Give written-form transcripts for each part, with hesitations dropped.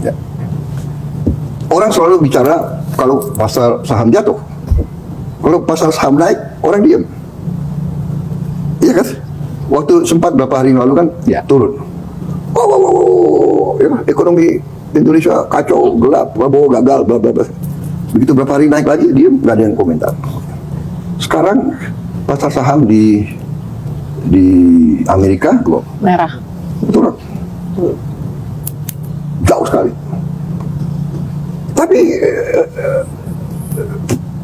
Ya. Orang selalu bicara kalau pasar saham jatuh, kalau pasar saham naik, orang diam. Iya kan? Waktu sempat berapa hari lalu kan turun. Ya, ekonomi Indonesia kacau, gelap, gagal, bla bla bla. Begitu berapa hari naik lagi, diam, nggak ada yang komentar. Sekarang pasar saham di Amerika merah, turun, jauh sekali. Tapi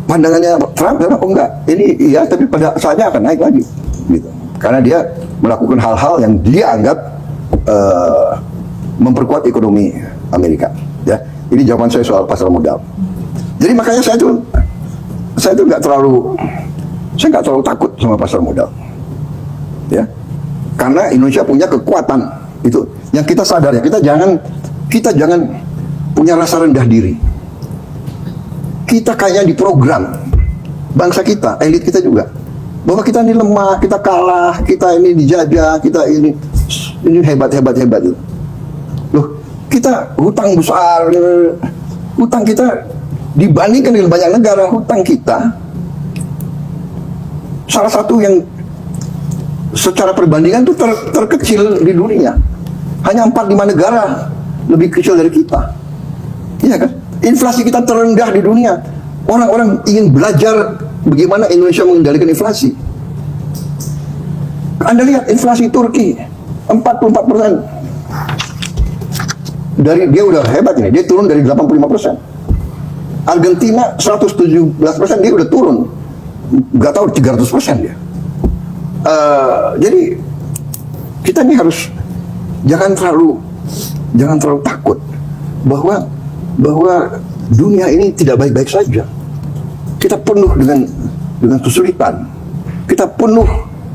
pandangannya Trump adalah enggak, ini iya, tapi pada saatnya akan naik lagi, gitu. Karena dia melakukan hal-hal yang dia anggap memperkuat ekonomi Amerika. Ya, ini jawaban saya soal pasar modal. Jadi makanya saya tuh nggak terlalu takut sama pasar modal. Ya, karena Indonesia punya kekuatan itu yang kita sadar ya. Kita jangan punya rasa rendah diri. Kita kayaknya diprogram bangsa kita, elit kita juga, bahwa kita ini lemah, kita kalah, kita ini dijajah, kita ini hebat. Loh, kita hutang besar, hutang kita dibandingkan dengan banyak negara, hutang kita salah satu yang secara perbandingan itu terkecil di dunia. Hanya 4-5 negara lebih kecil dari kita. Iya kan? Inflasi kita terendah di dunia. Orang-orang ingin belajar bagaimana Indonesia mengendalikan inflasi. Anda lihat inflasi Turki 44%. Dia udah hebat ini, dia turun dari 85%. Argentina 117%, dia udah turun. Gak tahu 300% dia. Jadi kita ini harus jangan terlalu takut bahwa dunia ini tidak baik-baik saja. Kita penuh dengan kesulitan. Kita penuh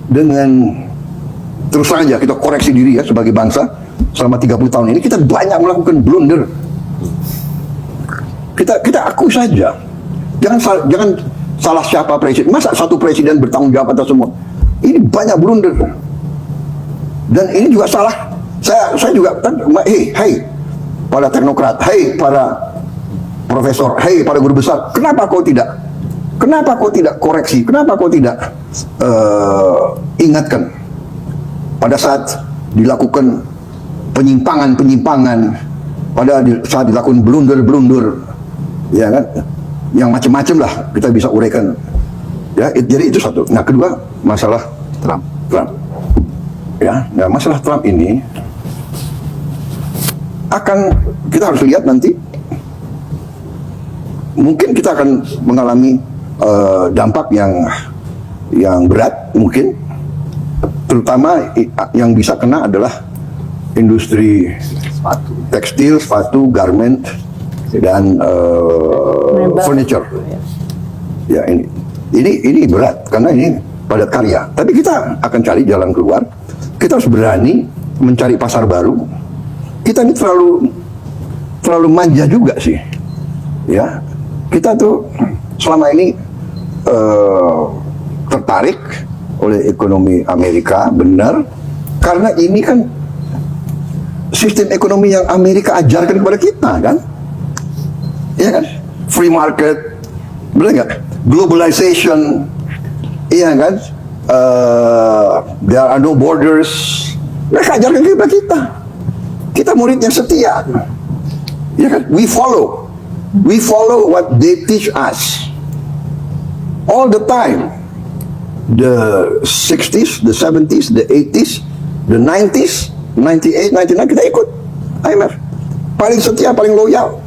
dengan, terus saja kita koreksi diri ya sebagai bangsa. Selama 30 tahun ini kita banyak melakukan blunder. Kita akui saja. Jangan salah siapa presiden. Masa satu presiden bertanggung jawab atas semua? Ini banyak blunder. Dan ini juga salah. Saya juga kan, hey para teknokrat, hey para profesor, hey para guru besar, kenapa kau tidak koreksi? Kenapa kau tidak ingatkan pada saat dilakukan penyimpangan, pada saat dilakukan blunder, ya kan, yang macam-macam lah kita bisa uraikan. Ya, jadi itu satu. Nah, kedua, masalah Trump. Ya, nah masalah Trump ini kita harus lihat nanti. Mungkin kita akan mengalami dampak yang berat, mungkin. Terutama yang bisa kena adalah industri tekstil, sepatu, garment, dan furniture. Ya, ini berat karena ini padat karya. Tapi kita akan cari jalan keluar. Kita harus berani mencari pasar baru. Kita ini terlalu manja juga sih. Ya, kita tuh selama ini tertarik oleh ekonomi Amerika, benar, karena ini kan sistem ekonomi yang Amerika ajarkan kepada kita, kan? Iya kan? Free market, benar nggak? Globalization, iya kan? There are no borders. Mereka ajarkan kepada kita. Kita murid yang setia. Iya kan? We follow what they teach us all the time. The 60s, the 70s, the 80s, the 90s, 98, 99 kita ikut IMF. Paling setia, paling loyal.